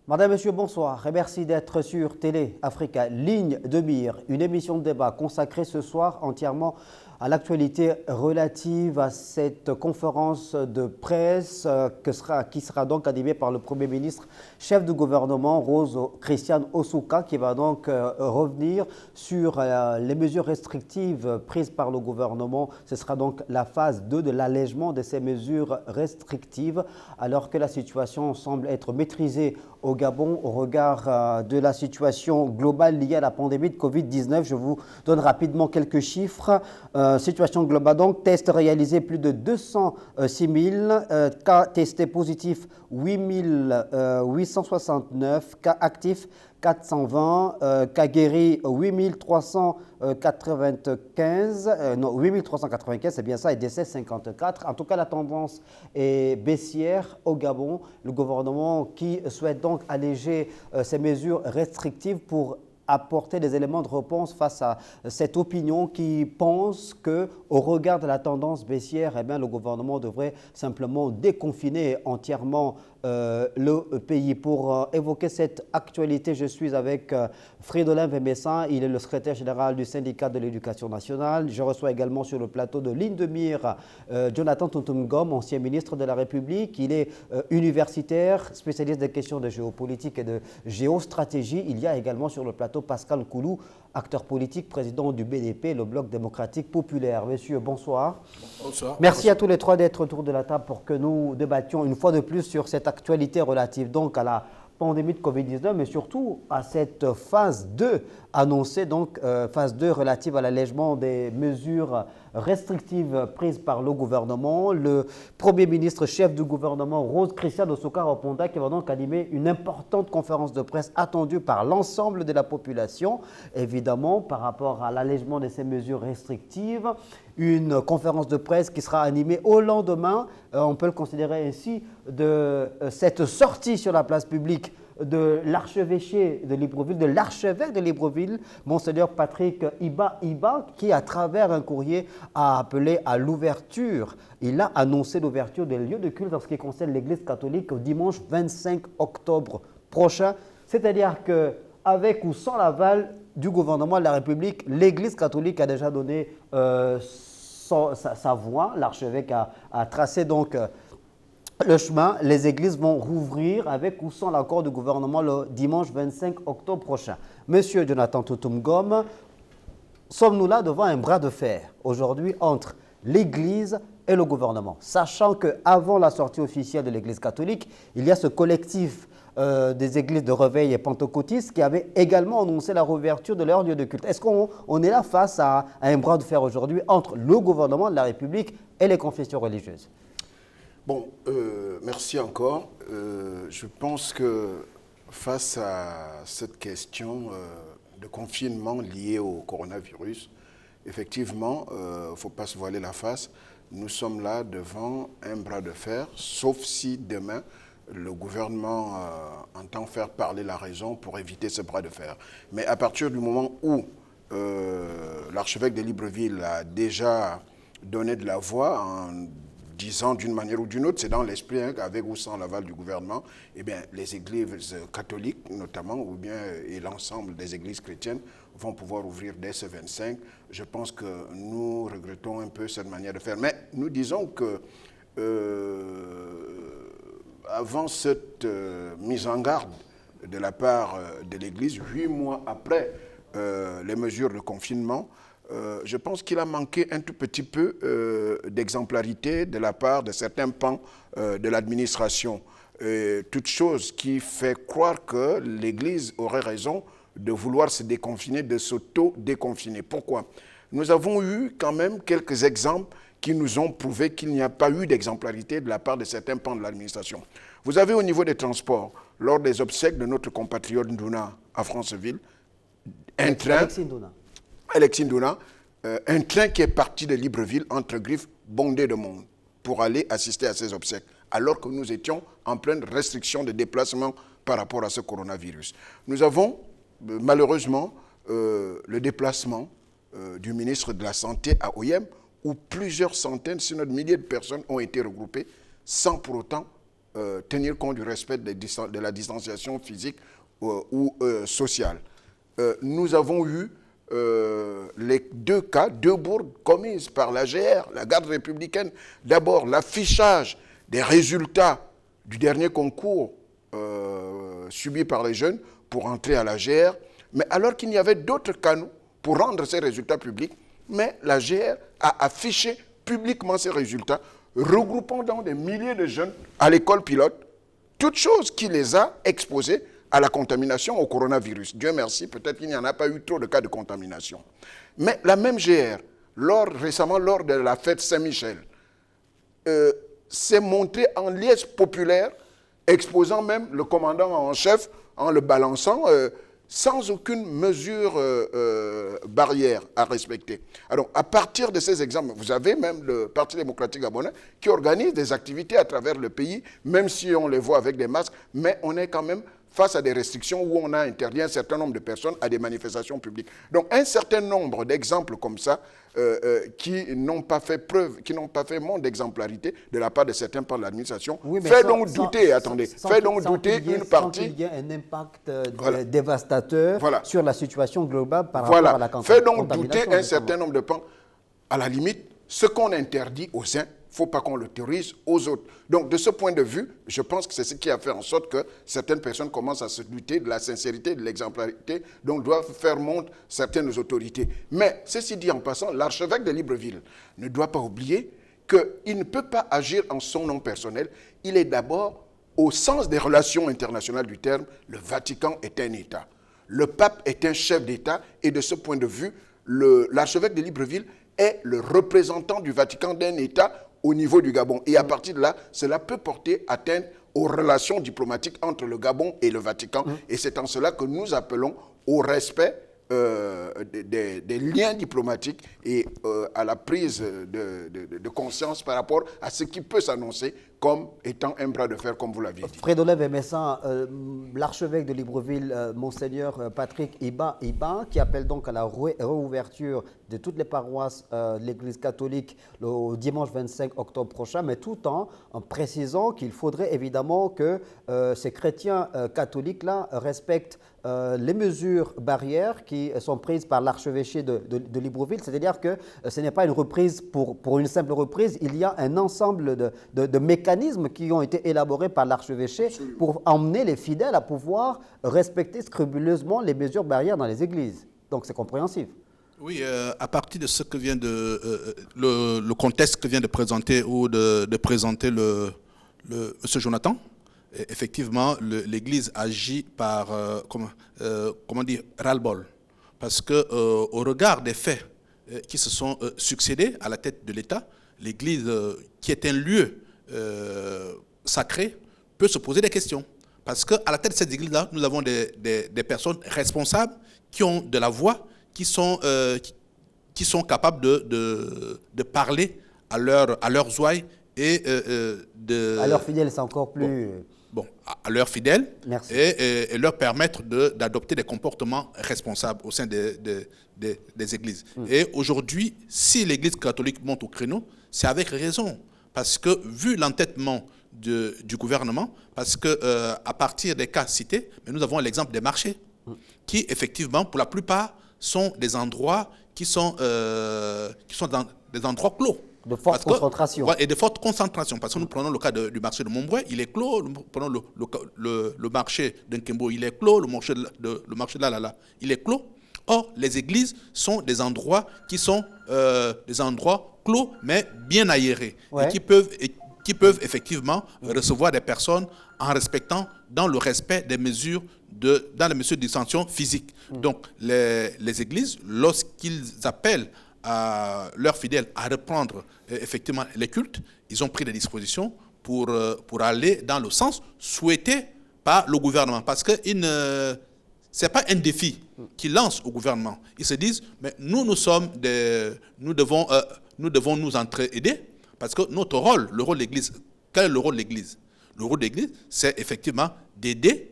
Madame, Monsieur, bonsoir et merci d'être sur Télé Africa, Ligne de Mire, une émission de débat consacrée ce soir entièrement à l'actualité relative à cette conférence de presse qui sera donc animée par le Premier ministre, chef du gouvernement, Rose Christiane Osuka, qui va donc revenir sur les mesures restrictives prises par le gouvernement. Ce sera donc la phase 2 de l'allègement de ces mesures restrictives, alors que la situation semble être maîtrisée au Gabon au regard de la situation globale liée à la pandémie de Covid-19. Je vous donne rapidement quelques chiffres. Situation globale donc, tests réalisés plus de 206 000, cas testés positifs 8 869, cas actifs 420, cas guéris 8 395, non 8 395 c'est bien ça, et décès 54. En tout cas, la tendance est baissière au Gabon. Le gouvernement qui souhaite donc alléger ces mesures restrictives pour apporter des éléments de réponse face à cette opinion qui pense qu'au regard de la tendance baissière, eh bien, le gouvernement devrait simplement déconfiner entièrement le pays. Pour évoquer cette actualité, je suis avec Fridolin Vemessin, il est le secrétaire général du syndicat de l'éducation nationale. Je reçois également sur le plateau de Ligne de Mire Jonathan Tuntum-Ngom, ancien ministre de la République. Il est universitaire, spécialiste des questions de géopolitique et de géostratégie. Il y a également sur le plateau Pascal Koulou, acteur politique, président du BDP, le Bloc démocratique populaire. Messieurs, bonsoir. Bonsoir. Merci à tous les trois d'être autour de la table pour que nous débattions une fois de plus sur cette actualité relative donc à la pandémie de Covid-19, mais surtout à cette phase 2 annoncée, donc phase 2 relative à l'allègement des mesures restrictives prises par le gouvernement. Le Premier ministre chef du gouvernement, Rose Christiane Osuka Oponda, qui va donc animer une importante conférence de presse attendue par l'ensemble de la population, évidemment par rapport à l'allègement de ces mesures restrictives. Une conférence de presse qui sera animée au lendemain, on peut le considérer ainsi, de cette sortie sur la place publique de l'archevêché de Libreville, de l'archevêque de Libreville, Monseigneur Patrick Iba, qui à travers un courrier a appelé à l'ouverture. Il a annoncé l'ouverture des lieux de culte en ce qui concerne l'Église catholique au dimanche 25 octobre prochain. C'est-à-dire qu'avec ou sans l'aval du gouvernement de la République, l'Église catholique a déjà donné sa voix. L'archevêque a tracé donc le chemin. Les églises vont rouvrir avec ou sans l'accord du gouvernement le dimanche 25 octobre prochain. Monsieur Jonathan Tuntum-Ngom, sommes-nous là devant un bras de fer aujourd'hui entre l'Église et le gouvernement, sachant qu'avant la sortie officielle de l'Église catholique, il y a ce collectif des églises de réveil et pentecôtistes qui avait également annoncé la réouverture de leur lieu de culte. Est-ce qu'on est là face à un bras de fer aujourd'hui entre le gouvernement de la République et les confessions religieuses? Bon, merci encore. Je pense que face à cette question de confinement lié au coronavirus, effectivement, il ne faut pas se voiler la face. Nous sommes là devant un bras de fer, sauf si demain, le gouvernement entend faire parler la raison pour éviter ce bras de fer. Mais à partir du moment où l'archevêque de Libreville a déjà donné de la voix en disant d'une manière ou d'une autre, c'est dans l'esprit, hein, avec ou sans l'aval du gouvernement, eh bien, les églises catholiques notamment, ou bien et l'ensemble des églises chrétiennes vont pouvoir ouvrir dès ce 25. Je pense que nous regrettons un peu cette manière de faire. Mais nous disons que avant cette mise en garde de la part de l'Église, 8 mois après les mesures de confinement, je pense qu'il a manqué un tout petit peu d'exemplarité de la part de certains pans de l'administration. Toute chose qui fait croire que l'Église aurait raison de vouloir se déconfiner, de s'auto-déconfiner. Pourquoi? Nous avons eu quand même quelques exemples qui nous ont prouvé qu'il n'y a pas eu d'exemplarité de la part de certains pans de l'administration. Vous avez au niveau des transports, lors des obsèques de notre compatriote Ndouna à Franceville, un train... Alexis Ndouna, un train qui est parti de Libreville entre Griffes, bondé de monde, pour aller assister à ces obsèques, alors que nous étions en pleine restriction de déplacement par rapport à ce coronavirus. Nous avons, malheureusement, le déplacement du ministre de la Santé à Oyem, où plusieurs centaines, sinon des milliers de personnes ont été regroupées, sans pour autant tenir compte du respect de la distanciation physique ou sociale. Nous avons eu les deux cas, deux bourdes commises par la GR, la garde républicaine. D'abord, l'affichage des résultats du dernier concours subi par les jeunes pour entrer à la GR, mais alors qu'il y avait d'autres canaux pour rendre ces résultats publics, mais la GR a affiché publiquement ces résultats, regroupant donc des milliers de jeunes à l'école pilote, toute chose qui les a exposés à la contamination au coronavirus. Dieu merci, peut-être qu'il n'y en a pas eu trop de cas de contamination. Mais la même GR, récemment lors de la fête Saint-Michel, s'est montrée en liesse populaire, exposant même le commandant en chef en le balançant sans aucune mesure barrière à respecter. Alors, à partir de ces exemples, vous avez même le Parti démocratique gabonais qui organise des activités à travers le pays, même si on les voit avec des masques, mais on est quand même face à des restrictions où on a interdit un certain nombre de personnes à des manifestations publiques. Donc, un certain nombre d'exemples comme ça qui n'ont pas fait preuve, qui n'ont pas fait montre d'exemplarité de la part de certains par l'administration, oui, fait donc douter, attendez, fait donc douter une partie... Sans qu'il y ait un impact dévastateur sur la situation globale par rapport à la contamination. Fait donc douter un certain nombre de pans. À la limite, ce qu'on interdit aux uns, il ne faut pas qu'on l'autorise aux autres. Donc, de ce point de vue, je pense que c'est ce qui a fait en sorte que certaines personnes commencent à se douter de la sincérité, de l'exemplarité, donc doivent faire montre certaines autorités. Mais, ceci dit en passant, l'archevêque de Libreville ne doit pas oublier qu'il ne peut pas agir en son nom personnel. Il est d'abord, au sens des relations internationales du terme, le Vatican est un État. Le pape est un chef d'État et de ce point de vue, l'archevêque de Libreville est le représentant du Vatican d'un État au niveau du Gabon. Et à partir de là, cela peut porter atteinte aux relations diplomatiques entre le Gabon et le Vatican. Et c'est en cela que nous appelons au respect des liens diplomatiques et à la prise de conscience par rapport à ce qui peut s'annoncer comme étant un bras de fer, comme vous l'avez dit. Frédolève et Messin, l'archevêque de Libreville, Monseigneur Patrick Iba, qui appelle donc à la réouverture de toutes les paroisses de l'Église catholique le dimanche 25 octobre prochain, mais tout en précisant qu'il faudrait évidemment que ces chrétiens catholiques-là respectent les mesures barrières qui sont prises par l'archevêché de Libreville, c'est-à-dire que ce n'est pas une reprise pour une simple reprise, il y a un ensemble de mécanismes qui ont été élaborés par l'archevêché pour emmener les fidèles à pouvoir respecter scrupuleusement les mesures barrières dans les églises. Donc c'est compréhensif. Oui, à partir de ce que vient le contexte que vient de présenter ou de présenter M. Jonathan, effectivement, l'Église agit par, comment dire, ras-le-bol. Parce qu'au regard des faits qui se sont succédés à la tête de l'État, l'Église, qui est un lieu sacré, peut se poser des questions. Parce qu'à la tête de cette Église-là, nous avons des personnes responsables qui ont de la voix, qui sont capables de parler à leurs ouailles et à leurs fidèles, c'est encore plus... Bon, à leurs fidèles et leur permettre d'adopter des comportements responsables au sein des églises. Et aujourd'hui, si l'Église catholique monte au créneau, c'est avec raison. Parce que, vu l'entêtement du gouvernement, parce qu'à partir des cas cités, nous avons l'exemple des marchés, qui effectivement, pour la plupart, sont des endroits qui sont dans des endroits clos. De forte concentration. Et de forte concentration. Parce que nous prenons le cas du marché de Montbrouin, il est clos. Nous prenons le marché d'Nkembo, il est clos. Le marché de Lalala, il est clos. Or, les églises sont des endroits qui sont des endroits clos, mais bien aérés. Et qui peuvent effectivement recevoir des personnes en respectant, dans le respect des mesures de distinction physique. Donc, les églises, lorsqu'ils appellent à leurs fidèles à reprendre effectivement les cultes, ils ont pris des dispositions pour aller dans le sens souhaité par le gouvernement. Parce que ce n'est pas un défi qu'ils lancent au gouvernement. Ils se disent, mais nous devons nous entraider, parce que notre rôle, le rôle de l'Église, quel est le rôle de l'Église? Le rôle de l'Église, c'est effectivement d'aider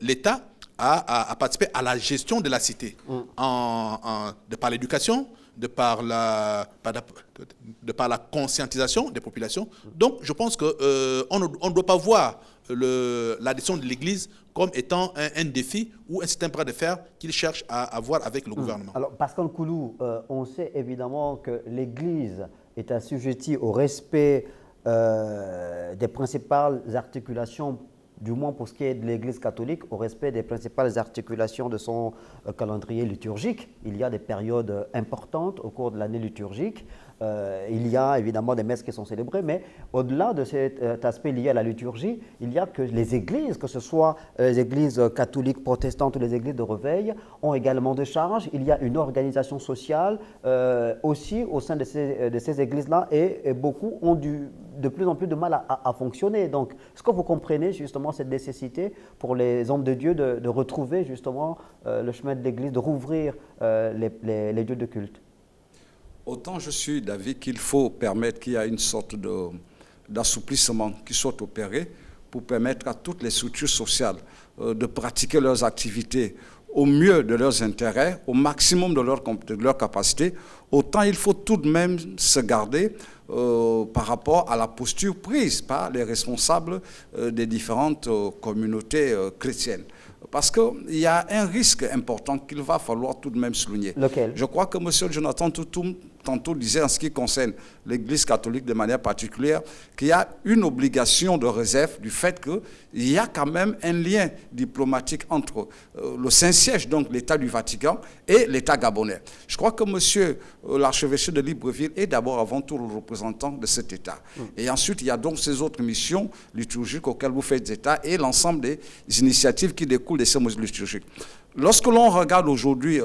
l'État à participer à la gestion de la cité, par l'éducation, de par la conscientisation des populations. Donc, je pense qu'on ne doit pas voir l'adhésion de l'Église comme étant un défi ou un système bras de fer qu'il cherche à avoir avec le gouvernement. Alors, Pascal Koulou, on sait évidemment que l'Église est assujettie au respect des principales articulations, du moins pour ce qui est de l'Église catholique, au respect des principales articulations de son calendrier liturgique. Il y a des périodes importantes au cours de l'année liturgique. Il y a évidemment des messes qui sont célébrées, mais au-delà de cet aspect lié à la liturgie, il y a que les églises, que ce soit les églises catholiques, protestantes ou les églises de Reveil, ont également des charges. Il y a une organisation sociale aussi au sein de ces églises-là et beaucoup ont de plus en plus de mal à fonctionner. Donc, est-ce que vous comprenez justement cette nécessité pour les hommes de Dieu de retrouver justement le chemin de l'Église, de rouvrir les lieux de culte? Autant je suis d'avis qu'il faut permettre qu'il y ait une sorte d'assouplissement qui soit opéré pour permettre à toutes les structures sociales de pratiquer leurs activités au mieux de leurs intérêts, au maximum de leur capacité, autant il faut tout de même se garder par rapport à la posture prise par les responsables des différentes communautés chrétiennes. Parce qu'il y a un risque important qu'il va falloir tout de même souligner. Lequel? Je crois que M. Jonathan Toutoum tantôt disait en ce qui concerne l'Église catholique de manière particulière qu'il y a une obligation de réserve du fait qu'il y a quand même un lien diplomatique entre le Saint-Siège, donc l'État du Vatican, et l'État gabonais. Je crois que M. l'archevêché de Libreville est d'abord avant tout le représentant de cet État. Et ensuite, il y a donc ces autres missions liturgiques auxquelles vous faites État et l'ensemble des initiatives qui découlent de ces mesures liturgiques. Lorsque l'on regarde aujourd'hui,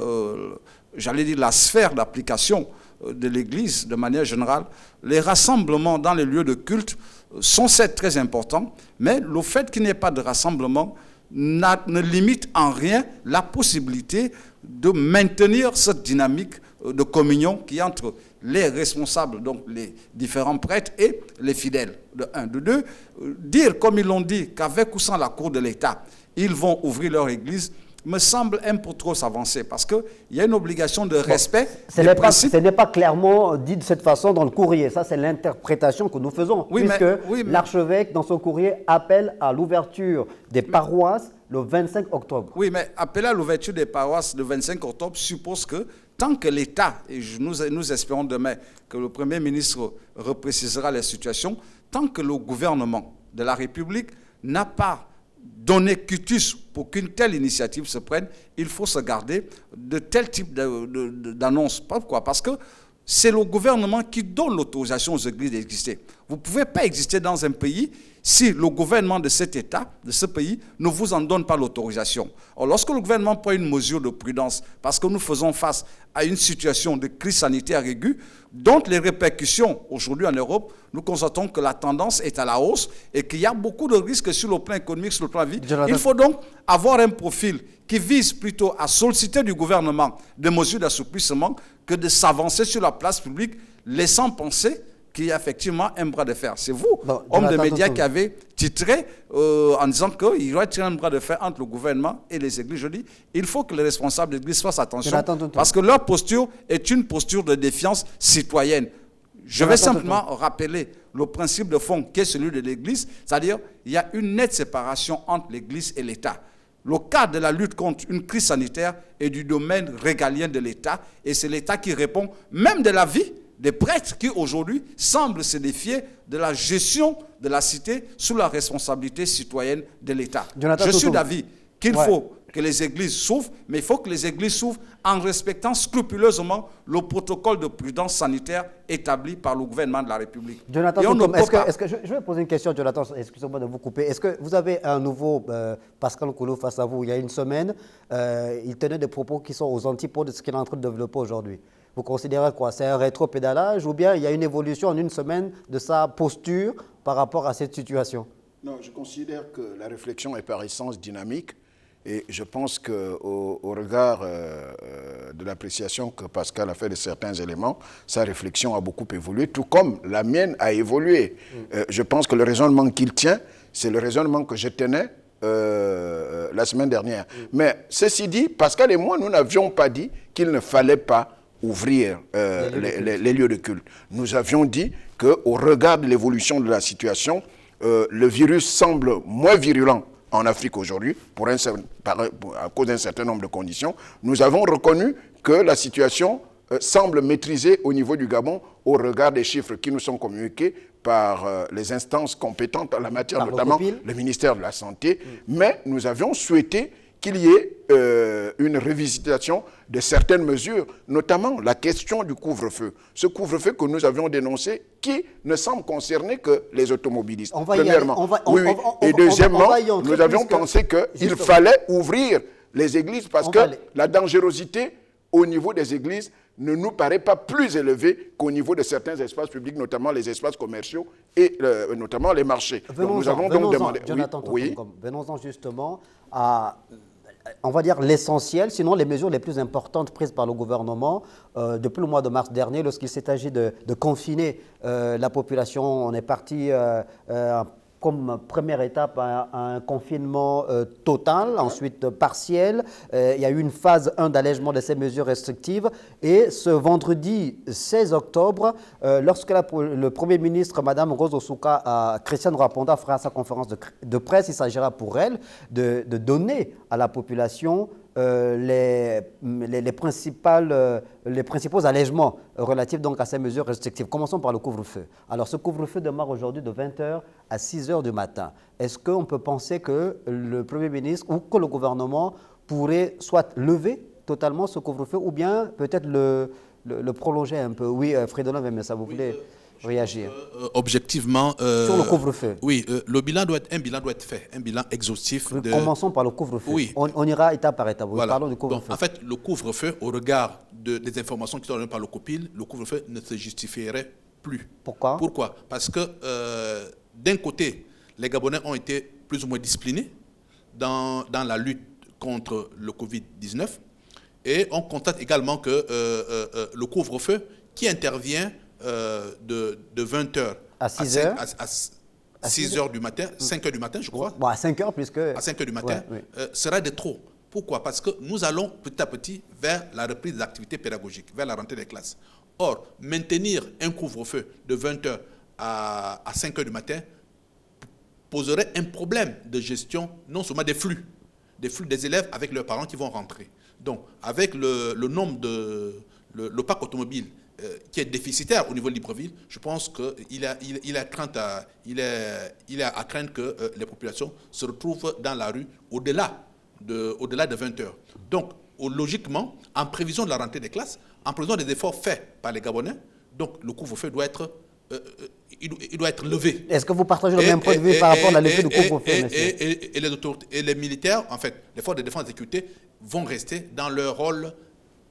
j'allais dire la sphère d'application de l'Église, de manière générale, les rassemblements dans les lieux de culte sont certes très importants, mais le fait qu'il n'y ait pas de rassemblement ne limite en rien la possibilité de maintenir cette dynamique de communion qui est entre les responsables, donc les différents prêtres et les fidèles, de un. De deux, dire, comme ils l'ont dit, qu'avec ou sans la cour de l'État, ils vont ouvrir leur église, me semble un peu trop s'avancer parce qu'il y a une obligation de respect des principes. Ce n'est pas clairement dit de cette façon dans le courrier. Ça, c'est l'interprétation que nous faisons. Oui, puisque l'archevêque, dans son courrier, appelle à l'ouverture des paroisses le 25 octobre. Oui, mais appeler à l'ouverture des paroisses le 25 octobre suppose que tant que l'État, et nous espérons demain que le Premier ministre reprécisera la situation, tant que le gouvernement de la République n'a pas donner quitus pour qu'une telle initiative se prenne, il faut se garder de tel type d'annonce. Pourquoi? Parce que c'est le gouvernement qui donne l'autorisation aux églises d'exister. Vous ne pouvez pas exister dans un pays si le gouvernement de cet État, de ce pays, ne vous en donne pas l'autorisation. Or, lorsque le gouvernement prend une mesure de prudence, parce que nous faisons face à une situation de crise sanitaire aiguë, dont les répercussions aujourd'hui en Europe, nous constatons que la tendance est à la hausse et qu'il y a beaucoup de risques sur le plan économique, sur le plan de vie. Il faut donc avoir un profil qui vise plutôt à solliciter du gouvernement des mesures d'assouplissement que de s'avancer sur la place publique, laissant penser qu'il y a effectivement un bras de fer. C'est vous, homme de médias, qui avez titré en disant qu'il y aurait un bras de fer entre le gouvernement et les églises. Je dis, il faut que les responsables d'église fassent attention parce que leur posture est une posture de défiance citoyenne. Je vais simplement rappeler le principe de fond qui est celui de l'église, c'est-à-dire il y a une nette séparation entre l'église et l'État. Le cas de la lutte contre une crise sanitaire est du domaine régalien de l'État et c'est l'État qui répond même de la vie des prêtres qui aujourd'hui semblent se défier de la gestion de la cité sous la responsabilité citoyenne de l'État. Je suis d'avis qu'il faut que les églises s'ouvrent, mais il faut que les églises s'ouvrent en respectant scrupuleusement le protocole de prudence sanitaire établi par le gouvernement de la République. Jonathan, je vais poser une question, Jonathan, excusez-moi de vous couper. Est-ce que vous avez un nouveau Pascal Koulou face à vous? Il y a une semaine, il tenait des propos qui sont aux antipodes de ce qu'il est en train de développer aujourd'hui. Vous considérez quoi? C'est un rétropédalage ou bien il y a une évolution en une semaine de sa posture par rapport à cette situation? Non, je considère que la réflexion est par essence dynamique et je pense qu'au regard de l'appréciation que Pascal a fait de certains éléments, sa réflexion a beaucoup évolué, tout comme la mienne a évolué. Je pense que le raisonnement qu'il tient, c'est le raisonnement que je tenais la semaine dernière. Mais ceci dit, Pascal et moi, nous n'avions pas dit qu'il ne fallait pas ouvrir les lieux de culte. Nous avions dit qu'au regard de l'évolution de la situation, le virus semble moins virulent en Afrique aujourd'hui, à cause d'un certain nombre de conditions. Nous avons reconnu que la situation semble maîtrisée au niveau du Gabon au regard des chiffres qui nous sont communiqués par les instances compétentes en la matière, par notamment le ministère de la Santé. Mais nous avions souhaité qu'il y ait une révisitation de certaines mesures, notamment la question du couvre-feu. Ce couvre-feu que nous avions dénoncé, qui ne semble concerner que les automobilistes. Premièrement. Et deuxièmement, nous avions pensé qu'il fallait ouvrir les églises parce que la dangerosité au niveau des églises ne nous paraît pas plus élevée qu'au niveau de certains espaces publics, notamment les espaces commerciaux et notamment les marchés. Nous avons donc demandé... Venons-en justement à... on va dire l'essentiel, sinon les mesures les plus importantes prises par le gouvernement depuis le mois de mars dernier, lorsqu'il s'est agi de confiner la population. On est parti comme première étape à un confinement total, ensuite partiel. Il y a eu une phase 1 d'allègement de ces mesures restrictives. Et ce vendredi 16 octobre, lorsque le Premier ministre, Mme Rose Osuka, Christiane Raponda, fera sa conférence de presse, il s'agira pour elle de donner à la population les principaux allègements relatifs donc à ces mesures restrictives. Commençons par le couvre-feu. Alors ce couvre-feu démarre aujourd'hui de 20h à 6h du matin. Est-ce qu'on peut penser que le Premier ministre ou que le gouvernement pourrait soit lever totalement ce couvre-feu ou bien peut-être le prolonger un peu? Oui, Frédéric Vemessa, vous voulez réagir objectivement, sur le couvre-feu. Oui, un bilan doit être fait, un bilan exhaustif. Commençons par le couvre-feu. Oui. On ira étape par étape. Voilà. Parlons du couvre-feu. En fait, le couvre-feu, au regard des informations qui sont données par le COPIL, le couvre-feu ne se justifierait plus. Pourquoi? Parce que d'un côté, les Gabonais ont été plus ou moins disciplinés dans la lutte contre le Covid-19 et on constate également que le couvre-feu qui intervient de 20h à 6h à 6h du matin, 5h du matin, je crois. Bon, à 5h, puisque... À 5h du matin, sera de trop. Pourquoi? Parce que nous allons petit à petit vers la reprise des activités pédagogiques, vers la rentrée des classes. Or, maintenir un couvre-feu de 20h à 5h du matin poserait un problème de gestion, non seulement des flux des élèves avec leurs parents qui vont rentrer. Donc, avec le nombre le parc automobile qui est déficitaire au niveau de Libreville, je pense qu'il est à craindre que les populations se retrouvent dans la rue au-delà de 20 heures. Donc, logiquement, en prévision de la rentrée des classes, en prévision des efforts faits par les Gabonais, donc le couvre-feu doit être levé. Est-ce que vous partagez le même point de vue par rapport à la levée du couvre-feu, et les autorités et les militaires, en fait, les forces de défense et de sécurité vont rester dans leur rôle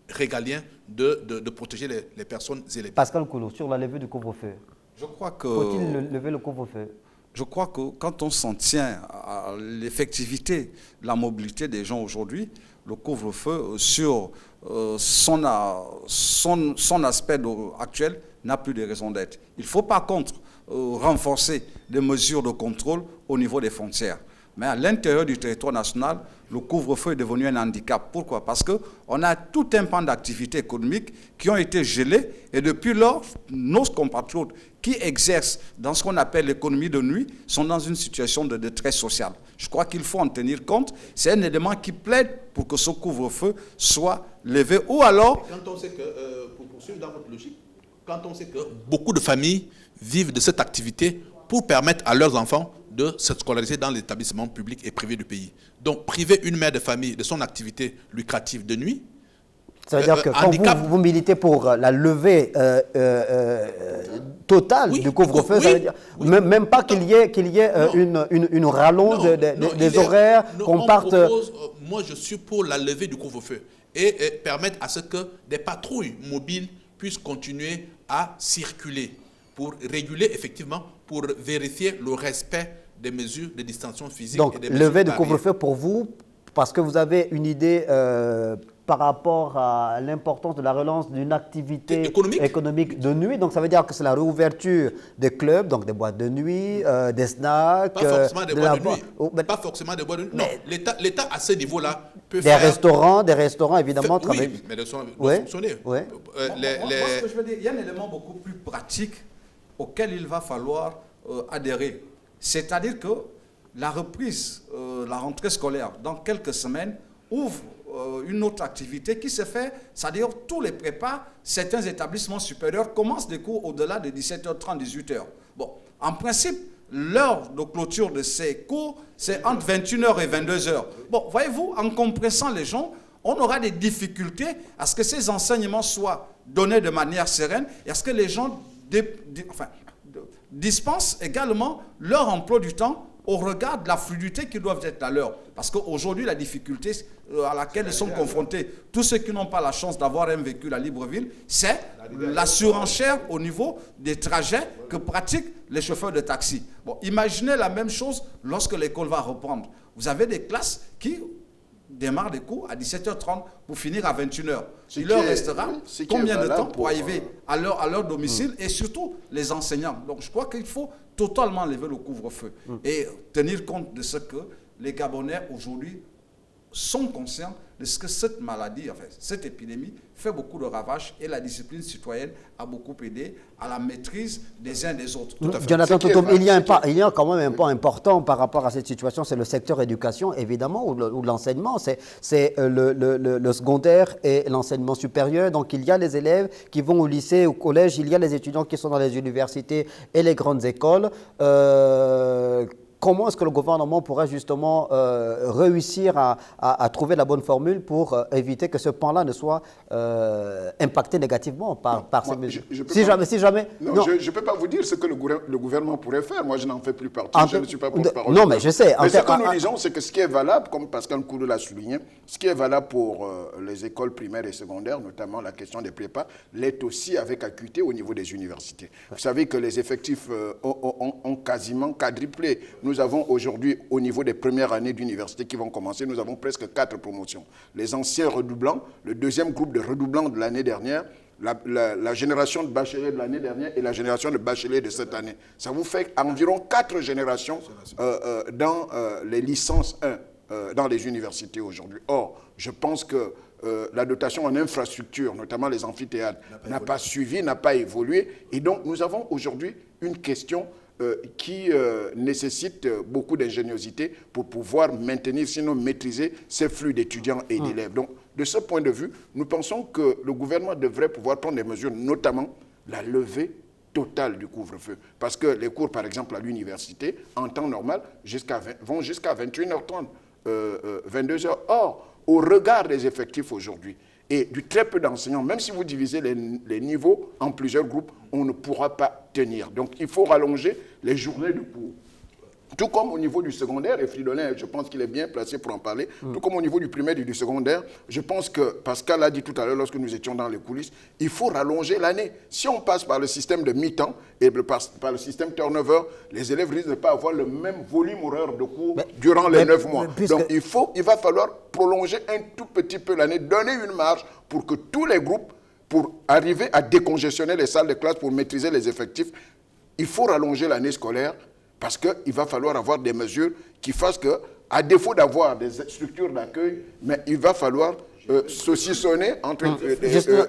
régalien de protéger les personnes et les biens. Pascal Koulou, sur la levée du couvre-feu. Je crois que... Faut-il lever le couvre-feu? Je crois que quand on s'en tient à l'effectivité, la mobilité des gens aujourd'hui, le couvre-feu sur son aspect actuel n'a plus de raison d'être. Il faut par contre renforcer les mesures de contrôle au niveau des frontières. Mais à l'intérieur du territoire national, le couvre-feu est devenu un handicap. Pourquoi? Parce qu'on a tout un pan d'activités économiques qui ont été gelées et depuis lors, nos compatriotes qui exercent dans ce qu'on appelle l'économie de nuit sont dans une situation de détresse sociale. Je crois qu'il faut en tenir compte. C'est un élément qui plaide pour que ce couvre-feu soit levé ou alors... Quand on sait que, pour poursuivre dans votre logique, quand on sait que beaucoup de familles vivent de cette activité pour permettre à leurs enfants de se scolariser dans les établissements publics et privés du pays. Donc, priver une mère de famille de son activité lucrative de nuit, ça veut dire que quand vous militez pour la levée totale du couvre-feu, ça veut dire même pas qu'il y ait une rallonge des horaires, qu'on parte... Moi, je suis pour la levée du couvre-feu et permettre à ce que des patrouilles mobiles puissent continuer à circuler pour réguler effectivement, pour vérifier le respect des mesures de distanciation physique. Donc, et des mesures levée du couvre-feu pour vous, parce que vous avez une idée par rapport à l'importance de la relance d'une activité économique de nuit. Donc ça veut dire que c'est la réouverture des clubs, donc des boîtes de nuit, des snacks. Pas forcément des boîtes de nuit. Pas forcément des boîtes de nuit. Non, l'État à ce niveau-là peut faire... Des restaurants évidemment. Oui, mais ils doivent fonctionner. Moi, ce que je veux dire, il y a un élément beaucoup plus pratique auquel il va falloir adhérer. C'est-à-dire que la reprise, la rentrée scolaire, dans quelques semaines, ouvre une autre activité qui se fait, c'est-à-dire tous les prépas, certains établissements supérieurs commencent des cours au-delà de 17h30, 18h. Bon, en principe, l'heure de clôture de ces cours, c'est entre 21h et 22h. Bon, voyez-vous, en compressant les gens, on aura des difficultés à ce que ces enseignements soient donnés de manière sereine et à ce que les gens dispensent également leur emploi du temps au regard de la fluidité qui doivent être la leur. Parce qu'aujourd'hui, la difficulté à laquelle ils sont confrontés, tous ceux qui n'ont pas la chance d'avoir un véhicule à Libreville, c'est la surenchère au niveau des trajets que pratiquent les chauffeurs de taxi. Bon, imaginez la même chose lorsque l'école va reprendre. Vous avez des classes qui démarrent des cours à 17h30 pour finir à 21h. Il leur restera combien de temps pour arriver à leur domicile et surtout les enseignants. Donc je crois qu'il faut totalement lever le couvre-feu et tenir compte de ce que les Gabonais aujourd'hui sont conscients de ce que cette maladie, enfin, cette épidémie fait beaucoup de ravages et la discipline citoyenne a beaucoup aidé à la maîtrise des uns des autres. Jonathan Toutoum, il y a quand même un point important par rapport à cette situation, c'est le secteur éducation, évidemment, ou l'enseignement. C'est le secondaire et l'enseignement supérieur. Donc il y a les élèves qui vont au lycée, au collège, il y a les étudiants qui sont dans les universités et les grandes écoles. Comment est-ce que le gouvernement pourrait justement réussir à trouver la bonne formule pour éviter que ce pan-là ne soit impacté négativement par ces mesures? Si jamais... Non, je ne peux pas vous dire ce que le gouvernement pourrait faire. Moi, je n'en fais plus partie. Je ne suis pas porte-parole. Non, mais je sais. Mais ce que nous disons, c'est que ce qui est valable, comme Pascal Koudou l'a souligné, ce qui est valable pour les écoles primaires et secondaires, notamment la question des prépas, l'est aussi avec acuité au niveau des universités. Vous savez que les effectifs ont quasiment quadruplé. Nous avons aujourd'hui, au niveau des premières années d'université qui vont commencer, nous avons presque 4 promotions. Les anciens redoublants, le deuxième groupe de redoublants de l'année dernière, la génération de bacheliers de l'année dernière et la génération de bacheliers de cette année. Ça vous fait environ 4 générations dans les licences 1, dans les universités aujourd'hui. Or, je pense que la dotation en infrastructure, notamment les amphithéâtres, n'a pas suivi, n'a pas évolué. Et donc, nous avons aujourd'hui une question qui nécessite beaucoup d'ingéniosité pour pouvoir maintenir, sinon maîtriser ces flux d'étudiants et d'élèves. Donc, de ce point de vue, nous pensons que le gouvernement devrait pouvoir prendre des mesures, notamment la levée totale du couvre-feu. Parce que les cours, par exemple, à l'université, en temps normal, vont jusqu'à 21h30, 22h. Or, au regard des effectifs aujourd'hui, et du très peu d'enseignants, même si vous divisez les niveaux en plusieurs groupes, on ne pourra pas tenir. Donc, il faut rallonger les journées de cours. Tout comme au niveau du secondaire, et Fridolin, je pense qu'il est bien placé pour en parler, tout comme au niveau du primaire et du secondaire, je pense que Pascal l'a dit tout à l'heure lorsque nous étions dans les coulisses, il faut rallonger l'année. Si on passe par le système de mi-temps et par le système turnover, les élèves risquent de ne pas avoir le même volume horaire de cours durant les 9 mois. Donc il va falloir prolonger un tout petit peu l'année, donner une marge pour que tous les groupes, pour arriver à décongestionner les salles de classe, pour maîtriser les effectifs, il faut rallonger l'année scolaire. Parce qu'il va falloir avoir des mesures qui fassent que, à défaut d'avoir des structures d'accueil, mais il va falloir saucissonner entre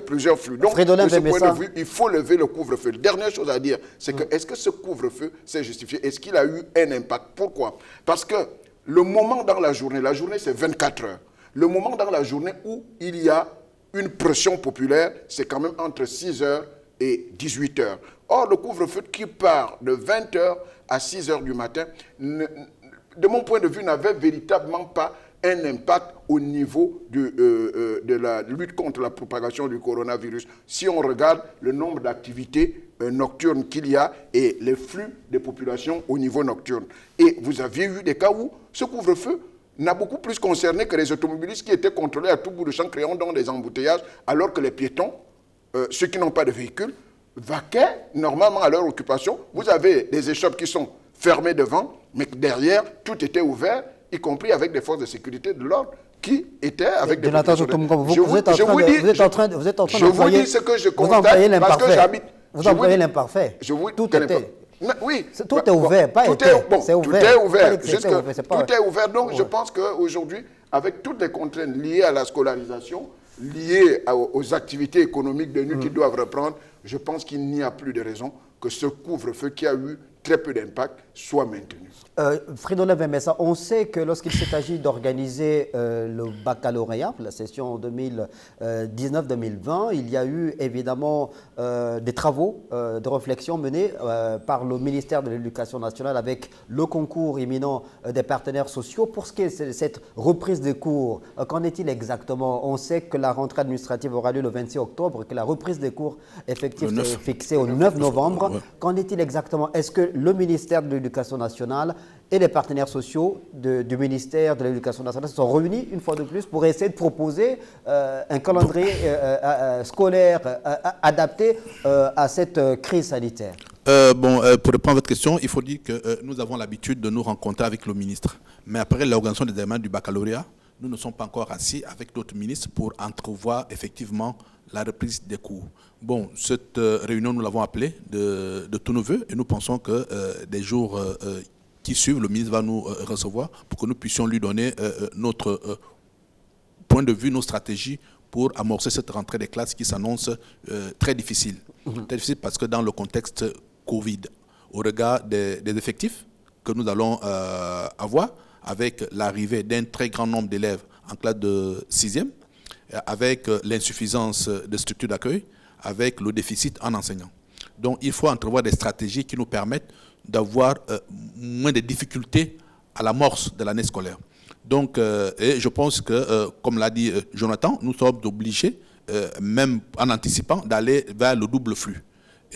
plusieurs flux. Donc, de ce point de vue, il faut lever le couvre-feu. Dernière chose à dire, c'est que est-ce que ce couvre-feu s'est justifié? Est-ce qu'il a eu un impact? Pourquoi? Parce que le moment dans la journée c'est 24 heures. Le moment dans la journée où il y a une pression populaire, c'est quand même entre 6 heures et 18 heures. Or, le couvre-feu qui part de 20 heures à 6 heures du matin, de mon point de vue, n'avait véritablement pas un impact au niveau de la lutte contre la propagation du coronavirus. Si on regarde le nombre d'activités nocturnes qu'il y a et les flux de population au niveau nocturne. Et vous aviez eu des cas où ce couvre-feu n'a beaucoup plus concerné que les automobilistes qui étaient contrôlés à tout bout de champ, créant dans des embouteillages, alors que les piétons, ceux qui n'ont pas de véhicule, vaquaient normalement à leur occupation. Vous avez des échoppes qui sont fermées devant, mais derrière, tout était ouvert, y compris avec des forces de sécurité de l'ordre qui étaient avec des Jonathan professionnels. Sotombo, vous êtes en train d'employer... ce que je Vous employez constate parce que l'imparfait. j'habite. Vous employez l'imparfait. Tout était... Oui. Tout est ouvert, pas été. C'est ouvert. Tout est ouvert. Tout est ouvert. Donc, je pense qu'aujourd'hui, avec toutes les contraintes liées à la scolarisation, liées aux activités économiques de nuit qui doivent reprendre, je pense qu'il n'y a plus de raison que ce couvre-feu qui a eu très peu d'impact soit maintenu. Fridolin Vemessa, on sait que lorsqu'il s'est agi d'organiser le baccalauréat, la session 2019-2020, il y a eu évidemment des travaux de réflexion menés par le ministère de l'Éducation nationale avec le concours imminent des partenaires sociaux. Pour ce qui est de cette reprise des cours, qu'en est-il exactement? On sait que la rentrée administrative aura lieu le 26 octobre, que la reprise des cours effectifs est fixée au 9 novembre. Ouais. Qu'en est-il exactement? Est-ce que le ministère de l'Éducation nationale et les partenaires sociaux du ministère de l'Éducation nationale se sont réunis une fois de plus pour essayer de proposer un calendrier scolaire adapté à cette crise sanitaire? Pour répondre à votre question, il faut dire que nous avons l'habitude de nous rencontrer avec le ministre. Mais après l'organisation des examens du baccalauréat, nous ne sommes pas encore assis avec d'autres ministres pour entrevoir effectivement la reprise des cours. Bon, cette réunion, nous l'avons appelée de tous nos voeux et nous pensons que des jours qui suivent, le ministre va nous recevoir pour que nous puissions lui donner notre point de vue, nos stratégies pour amorcer cette rentrée des classes qui s'annonce très difficile. Très difficile parce que dans le contexte Covid, au regard des effectifs que nous allons avoir, avec l'arrivée d'un très grand nombre d'élèves en classe de 6e, avec l'insuffisance de structures d'accueil, avec le déficit en enseignants. Donc il faut entrevoir des stratégies qui nous permettent d'avoir moins de difficultés à l'amorce de l'année scolaire. Donc, et je pense que, comme l'a dit Jonathan, nous sommes obligés, même en anticipant, d'aller vers le double flux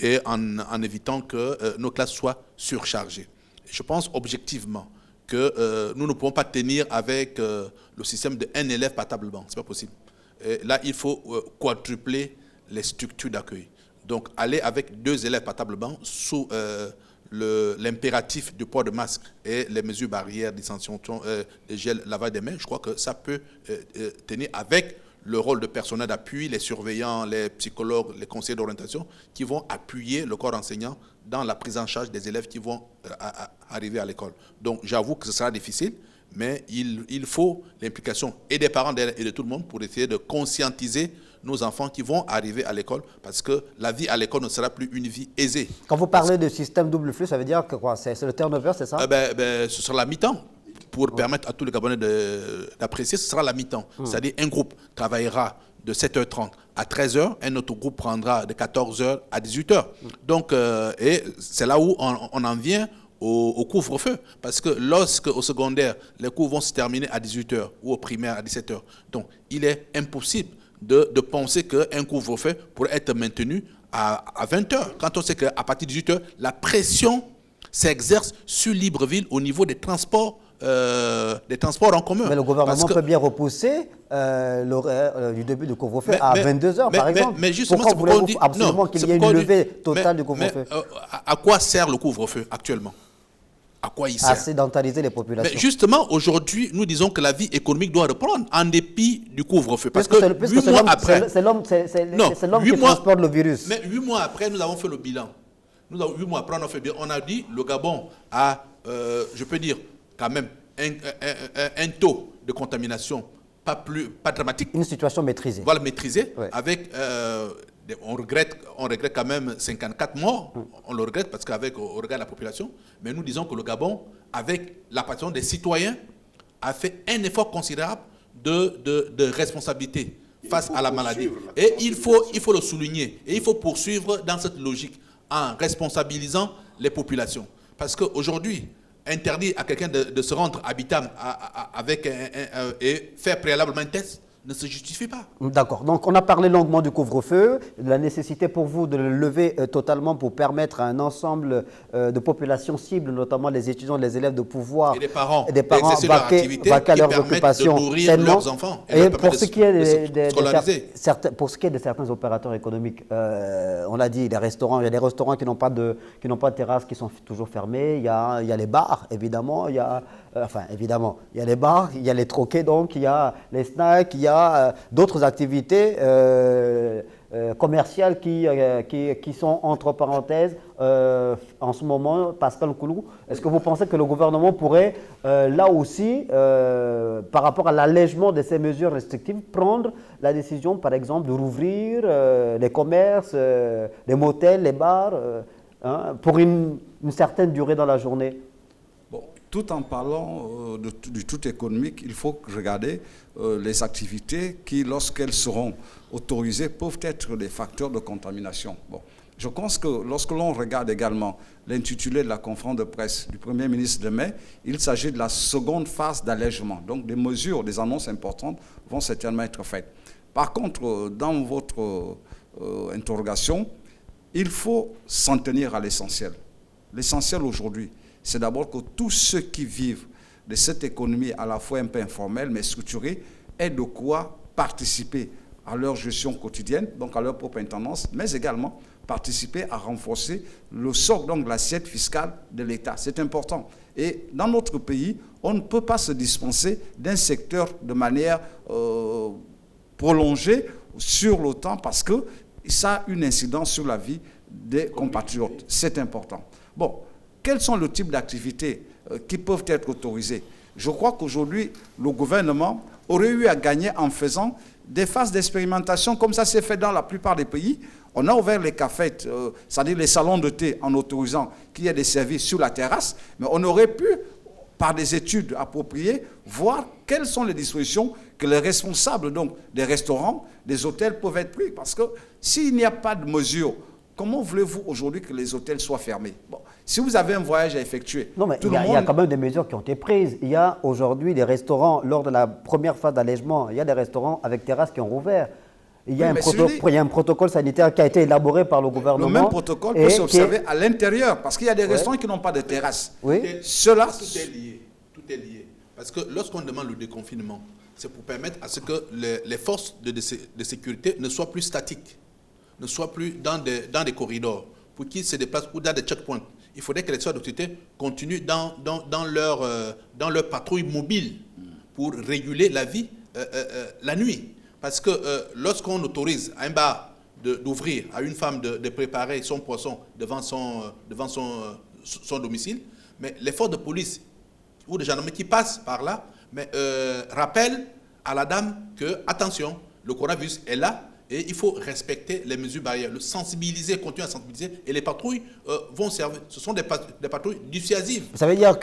et en évitant que nos classes soient surchargées. Je pense objectivement que nous ne pouvons pas tenir avec le système de un élève par table banc. Ce n'est pas possible. Et là, il faut quadrupler les structures d'accueil. Donc, aller avec 2 élèves par table banc sous l'impératif du port de masque et les mesures barrières, distanciation, gel, lavage des mains, je crois que ça peut tenir avec le rôle de personnel d'appui, les surveillants, les psychologues, les conseillers d'orientation qui vont appuyer le corps enseignant dans la prise en charge des élèves qui vont arriver à l'école. Donc, j'avoue que ce sera difficile, mais il faut l'implication et des parents et de tout le monde pour essayer de conscientiser nos enfants qui vont arriver à l'école, parce que la vie à l'école ne sera plus une vie aisée. Quand vous parlez de système double flux, ça veut dire que quoi? C'est le turnover, c'est ça? Ce sera la mi-temps. Pour permettre à tous les Gabonais d'apprécier, ce sera la mi-temps. C'est-à-dire un groupe travaillera de 7h30 à 13h, un autre groupe prendra de 14h à 18h. Donc, et c'est là où on en vient au couvre-feu. Parce que lorsque au secondaire, les cours vont se terminer à 18h ou au primaire à 17h, donc il est impossible de penser qu'un couvre-feu pourrait être maintenu à 20h. Quand on sait qu'à partir de 18h, la pression s'exerce sur Libreville au niveau des transports en commun. Mais le gouvernement peut bien repousser l'horaire du début du couvre-feu à 22h, par exemple. Mais justement, pourquoi voulez-vous absolument qu'il y ait une levée totale du couvre-feu? À quoi sert le couvre-feu actuellement? À quoi il sert? À sédentariser les populations. Mais justement, aujourd'hui, nous disons que la vie économique doit reprendre en dépit du couvre-feu. Parce que 8 mois après... C'est l'homme qui transporte le virus. Mais 8 mois après, nous avons fait le bilan. 8 mois après, on a dit le Gabon a, je peux dire, quand même, un taux de contamination pas dramatique. Une situation maîtrisée. Voilà, maîtrisée, ouais. Avec... on regrette quand même 54 morts. On le regrette parce qu'avec au regard de la population. Mais nous disons que le Gabon, avec la participation des citoyens, a fait un effort considérable de responsabilité face à la maladie. Et il faut le souligner. Et il faut poursuivre dans cette logique en responsabilisant les populations. Parce qu'aujourd'hui, interdire à quelqu'un de se rendre habitable avec et faire préalablement un test, ne se justifie pas. D'accord. Donc, on a parlé longuement du couvre-feu, de la nécessité pour vous de le lever totalement pour permettre à un ensemble de populations cibles, notamment les étudiants, les élèves, de pouvoir... Et des parents vaquer d'exercer leur activité à qui leurs permettent occupations de nourrir sainement. leurs enfants. Et pour ce qui est pour ce qui est de certains opérateurs économiques, on l'a dit, les restaurants, il y a des restaurants qui n'ont pas de terrasse, qui sont toujours fermés. Il y a les bars, évidemment. Il y a les bars, il y a les troquets, donc il y a les snacks, il y a d'autres activités commerciales qui sont entre parenthèses en ce moment. Pascal Koulou, est-ce que vous pensez que le gouvernement pourrait là aussi, par rapport à l'allègement de ces mesures restrictives, prendre la décision, par exemple, de rouvrir les commerces, les motels, les bars, pour une certaine durée dans la journée? Bon, tout en parlant du tout économique, il faut regarder les activités qui, lorsqu'elles seront autorisées, peuvent être des facteurs de contamination. Bon, je pense que lorsque l'on regarde également l'intitulé de la conférence de presse du Premier ministre de mai, il s'agit de la seconde phase d'allègement. Donc, des mesures, des annonces importantes vont certainement être faites. Par contre, dans votre interrogation, il faut s'en tenir à l'essentiel. L'essentiel aujourd'hui, c'est d'abord que tous ceux qui vivent de cette économie à la fois un peu informelle mais structurée aient de quoi participer à leur gestion quotidienne, donc à leur propre intendance, mais également participer à renforcer le socle, donc l'assiette fiscale de l'État. C'est important. Et dans notre pays, on ne peut pas se dispenser d'un secteur de manière prolongée sur le temps parce que ça a une incidence sur la vie des compatriotes. C'est important. Bon, quels sont les types d'activités qui peuvent être autorisées? Je crois qu'aujourd'hui, le gouvernement aurait eu à gagner en faisant des phases d'expérimentation, comme ça s'est fait dans la plupart des pays. On a ouvert les cafettes, c'est-à-dire les salons de thé, en autorisant qu'il y ait des services sur la terrasse, mais on aurait pu, par des études appropriées, voir quelles sont les dispositions que les responsables donc, des restaurants, des hôtels peuvent être pris. Parce que s'il n'y a pas de mesures, comment voulez-vous aujourd'hui que les hôtels soient fermés? Bon, si vous avez un voyage à effectuer... Non, mais il y a quand même des mesures qui ont été prises. Il y a aujourd'hui des restaurants, lors de la première phase d'allègement, il y a des restaurants avec terrasse qui ont rouvert. Il y a un protocole sanitaire qui a été élaboré par le gouvernement. Le même protocole peut s'observer à l'intérieur, parce qu'il y a des restaurants qui n'ont pas de terrasse. Oui. Cela... Tout est lié. Tout est lié. Parce que lorsqu'on demande le déconfinement, c'est pour permettre à ce que les forces de sécurité ne soient plus statiques, ne soient plus dans des corridors, pour qu'ils se déplacent ou dans des checkpoints. Il faudrait que les forces d'autorité continuent dans leur patrouille mobile pour réguler la vie la nuit. Parce que lorsqu'on autorise à un bar d'ouvrir, à une femme de préparer son poisson devant son domicile, mais les forces de police ou de gendarmerie qui passent par là, mais rappellent à la dame que, attention, le coronavirus est là et il faut respecter les mesures barrières, le sensibiliser, continuer à sensibiliser, et les patrouilles vont servir. Ce sont des patrouilles dissuasives. Ça veut dire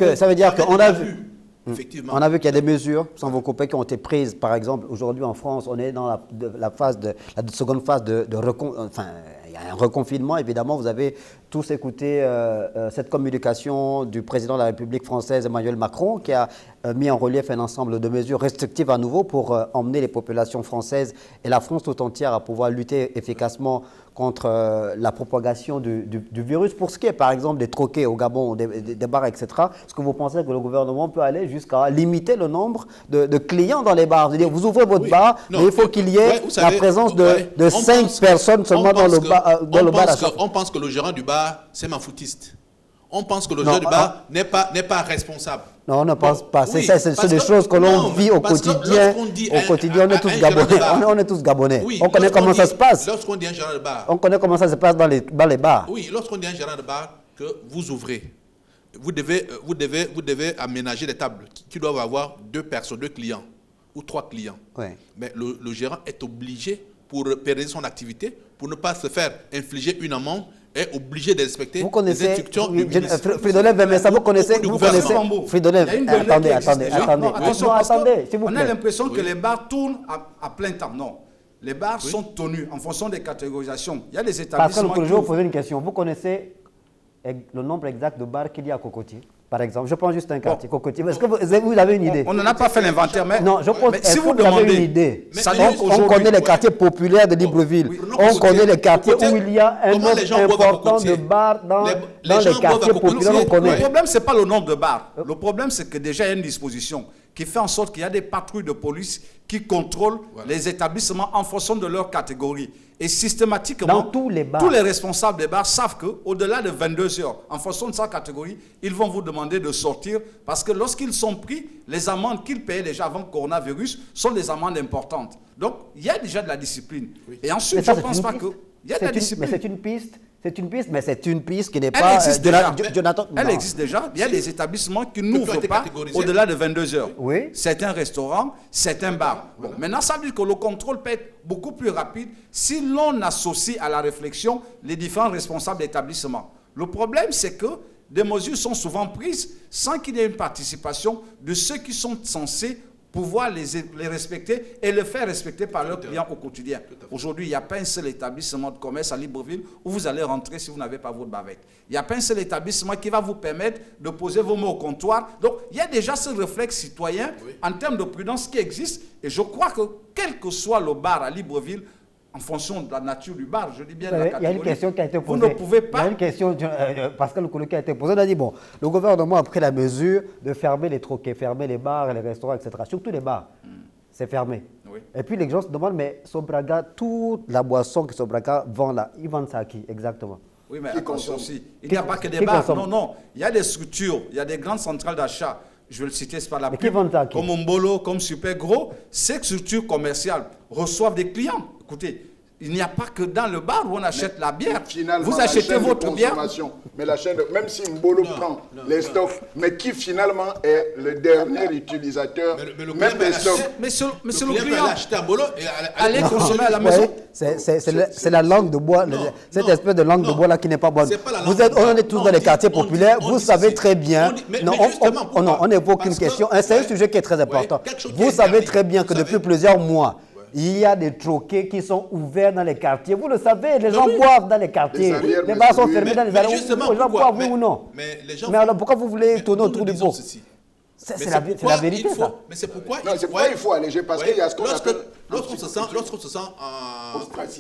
qu'on a vu... Effectivement. On a vu qu'il y a des mesures, sans vous couper, qui ont été prises. Par exemple, aujourd'hui en France, on est dans la seconde phase il y a un reconfinement. Évidemment, vous avez tous écouté cette communication du président de la République française, Emmanuel Macron, qui a mis en relief un ensemble de mesures restrictives à nouveau pour emmener les populations françaises et la France tout entière à pouvoir lutter efficacement contre la propagation du virus. Pour ce qui est, par exemple, des troquets au Gabon, des bars, etc., est-ce que vous pensez que le gouvernement peut aller jusqu'à limiter le nombre de clients dans les bars? C'est-à-dire, vous ouvrez votre bar, mais il faut qu'il y ait la présence de 5 personnes seulement dans le bar. On pense que le gérant du bar, c'est un footiste. On pense que le gérant du bar n'est pas responsable. Non, on ne pense pas. C'est des choses que l'on vit au quotidien. On est tous Gabonais. On est tous Gabonais. Oui, on connaît comment ça se passe. Lorsqu'on dit un gérant de bar. On connaît comment ça se passe dans les bars. Oui, lorsqu'on dit un gérant de bar que vous ouvrez, vous devez aménager des tables qui doivent avoir 2 personnes, 2 clients ou 3 clients. Oui. Mais le gérant est obligé, pour pérenniser son activité, pour ne pas se faire infliger une amende, est obligé de respecter les instructions du ministre. Fridolin Vermessa, vous connaissez Fridolin, attendez, s'il vous plaît. On a l'impression que les bars tournent à plein temps. Non. Les bars sont tenus en fonction des catégorisations. Il y a des établissements Pascal, je vais vous poser une question. Vous connaissez le nombre exact de bars qu'il y a à Cocody? par exemple. Je prends juste un quartier, Cocotier. Est-ce que vous avez une idée? On n'en a pas fait l'inventaire, mais... Non, je pense mais si vous avez une idée. On connaît les quartiers populaires de Libreville. On connaît les quartiers où il y a un nombre important de bars dans les quartiers populaires. Le problème, ce n'est pas le nombre de bars. Le problème, c'est que déjà, il y a une disposition qui fait en sorte qu'il y a des patrouilles de police qui contrôlent les établissements en fonction de leur catégorie. Et systématiquement, dans tous les responsables des bars savent qu'au-delà de 22 heures, en fonction de sa catégorie, ils vont vous demander de sortir parce que lorsqu'ils sont pris, les amendes qu'ils payaient déjà avant le coronavirus sont des amendes importantes. Donc, il y a déjà de la discipline. Oui. Et ensuite, je ne pense pas que... Il y a de la discipline. Mais c'est une piste. C'est une piste, mais c'est une piste qui n'est pas... Elle existe déjà. Il y a des établissements qui n'ouvrent pas au-delà de 22 heures. Oui. Certains restaurants, certains bars. Bon, maintenant, ça veut dire que le contrôle peut être beaucoup plus rapide si l'on associe à la réflexion les différents responsables d'établissements. Le problème, c'est que des mesures sont souvent prises sans qu'il y ait une participation de ceux qui sont censés pouvoir les respecter et le faire respecter par leurs clients au quotidien. Aujourd'hui, il n'y a pas un seul établissement de commerce à Libreville où vous allez rentrer si vous n'avez pas votre bavette. Il n'y a pas un seul établissement qui va vous permettre de poser vos mots au comptoir. Donc, il y a déjà ce réflexe citoyen en termes de prudence qui existe. Et je crois que quel que soit le bar à Libreville, en fonction de la nature du bar, je dis bien de la catégorie. Il y a une question qui a été posée. Vous ne pouvez pas... Il y a une question, Pascal Okolo, qui a été posée. On a dit, bon, le gouvernement a pris la mesure de fermer les troquets, fermer les bars, les restaurants, etc. Surtout les bars. C'est fermé. Oui. Et puis les gens se demandent, mais Sobraga, toute la boisson que Sobraga vend là, ils vendent ça à qui exactement? Oui, mais attention aussi. Il n'y a pas que des bars. Non, non. Il y a des structures, il y a des grandes centrales d'achat. Je vais le citer, c'est pas la pub, comme Mbolo, comme Super Gros. Ces structures commerciales reçoivent des clients. Écoutez, il n'y a pas que dans le bar où on achète la bière. Vous achetez votre bière. Mais la chaîne, même si Mbolo prend les stocks, mais qui finalement est le dernier utilisateur même des stocks. Mais c'est le client. Allez consommer à la maison. C'est la langue de bois, cette espèce de langue de bois là qui n'est pas bonne. On est tous dans les quartiers populaires, vous savez très bien. On évoque une question, c'est un sujet qui est très important. Vous savez très bien que depuis plusieurs mois, il y a des troquets qui sont ouverts dans les quartiers. Vous le savez, les gens boivent dans les quartiers. Les bars sont fermés dans les allées. Les gens boivent, oui ou non? Mais alors pourquoi vous voulez tourner autour du pot? C'est la vérité, ça. Mais c'est pourquoi il faut alléger, parce qu'il y a ce qu'on appelle... Lorsqu'on se sent...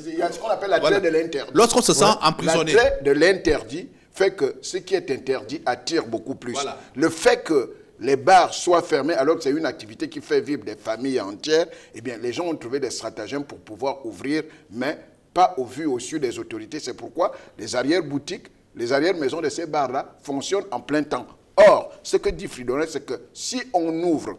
Il y a ce qu'on appelle la clé de l'interdit. Lorsqu'on se sent emprisonné. La clé de l'interdit fait que ce qui est interdit attire beaucoup plus. Le fait que les bars soient fermés alors que c'est une activité qui fait vivre des familles entières, eh bien, les gens ont trouvé des stratagèmes pour pouvoir ouvrir, mais pas au vu, au su des autorités. C'est pourquoi les arrière-boutiques, les arrière-maisons de ces bars-là fonctionnent en plein temps. Or, ce que dit Fridolin, c'est que si on ouvre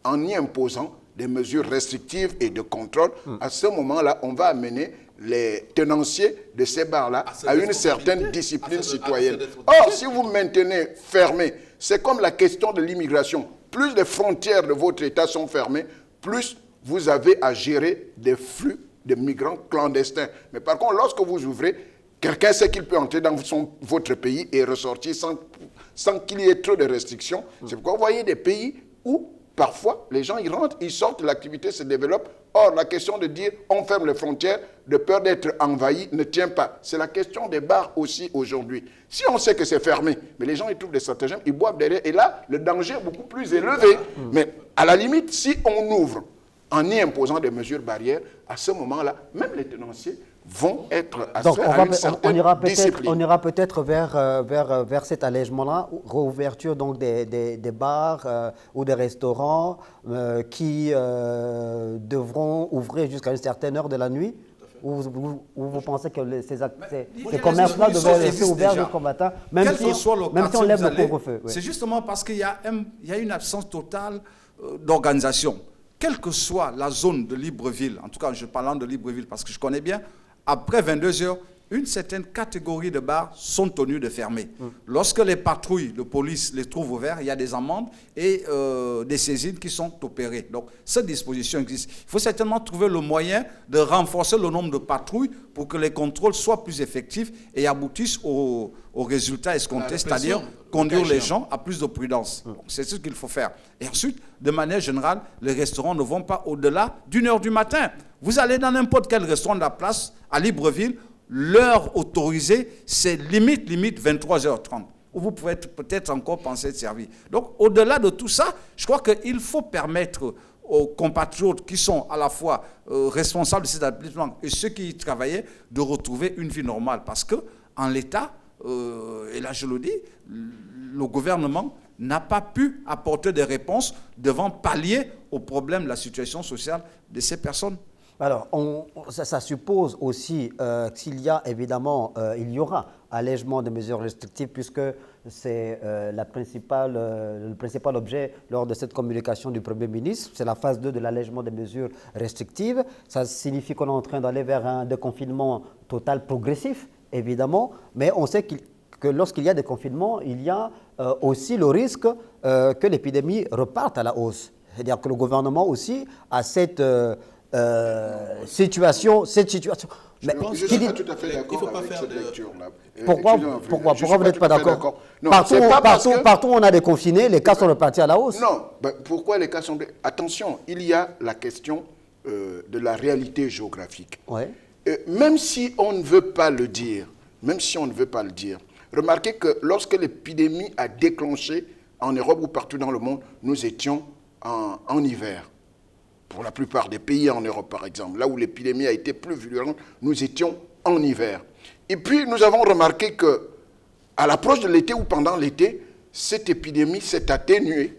en y imposant des mesures restrictives et de contrôle, à ce moment-là, on va amener les tenanciers de ces bars-là à une certaine discipline citoyenne. Or, si vous maintenez fermé, c'est comme la question de l'immigration. Plus les frontières de votre État sont fermées, plus vous avez à gérer des flux de migrants clandestins. Mais par contre, lorsque vous ouvrez, quelqu'un sait qu'il peut entrer dans votre pays et ressortir sans qu'il y ait trop de restrictions. C'est pourquoi vous voyez des pays où parfois les gens ils rentrent, ils sortent, l'activité se développe. Or, la question de dire on ferme les frontières de peur d'être envahi ne tient pas. C'est la question des bars aussi aujourd'hui. Si on sait que c'est fermé, mais les gens ils trouvent des stratagèmes, ils boivent derrière, et là, le danger est beaucoup plus élevé. Mais à la limite, si on ouvre en y imposant des mesures barrières, à ce moment-là, même les tenanciers vont être à une certaine discipline. On ira peut-être vers cet allègement-là, réouverture donc des bars ou des restaurants qui devront ouvrir jusqu'à une certaine heure de la nuit. Ou vous pensez que ces commerces-là devraient rester ouverts jusqu'au matin, même si on lève le couvre-feu? C'est justement parce qu'il y a une absence totale d'organisation. Quelle que soit la zone de Libreville, en tout cas je parle de Libreville parce que je connais bien, après 22 heures, une certaine catégorie de bars sont tenus de fermer. Lorsque les patrouilles de police les trouvent ouverts, il y a des amendes et des saisines qui sont opérées. Donc, cette disposition existe. Il faut certainement trouver le moyen de renforcer le nombre de patrouilles pour que les contrôles soient plus effectifs et aboutissent aux résultats escomptés, c'est-à-dire conduire les gens à plus de prudence. C'est ce qu'il faut faire. Et ensuite, de manière générale, les restaurants ne vont pas au-delà d'1 h du matin. Vous allez dans n'importe quel restaurant de la place, à Libreville, l'heure autorisée, c'est limite 23 h 30. où vous pouvez peut-être encore penser être servi. Donc, au-delà de tout ça, je crois qu'il faut permettre aux compatriotes qui sont à la fois responsables de ces établissements et ceux qui y travaillaient de retrouver une vie normale. Parce qu'en l'état, et là je le dis, le gouvernement n'a pas pu apporter des réponses devant pallier aux problèmes de la situation sociale de ces personnes. Alors, ça suppose aussi qu'il y a évidemment, il y aura allègement des mesures restrictives puisque c'est le principal objet lors de cette communication du Premier ministre. C'est la phase 2 de l'allègement des mesures restrictives. Ça signifie qu'on est en train d'aller vers un déconfinement total progressif, évidemment, mais on sait que lorsqu'il y a des confinements, il y a aussi le risque que l'épidémie reparte à la hausse. C'est-à-dire que le gouvernement aussi a cette situation. Mais je ne suis pas tout à fait d'accord avec cette lecture-là. Pourquoi vous n'êtes pas d'accord? Partout où on a déconfiné, les cas sont repartis à la hausse. Non, pourquoi les cas sont... Attention, il y a la question de la réalité géographique. Ouais. Même si on ne veut pas le dire, remarquez que lorsque l'épidémie a déclenché en Europe ou partout dans le monde, nous étions en hiver. Pour la plupart des pays en Europe, par exemple, là où l'épidémie a été plus virulente, nous étions en hiver. Et puis, nous avons remarqué qu'à l'approche de l'été ou pendant l'été, cette épidémie s'est atténuée.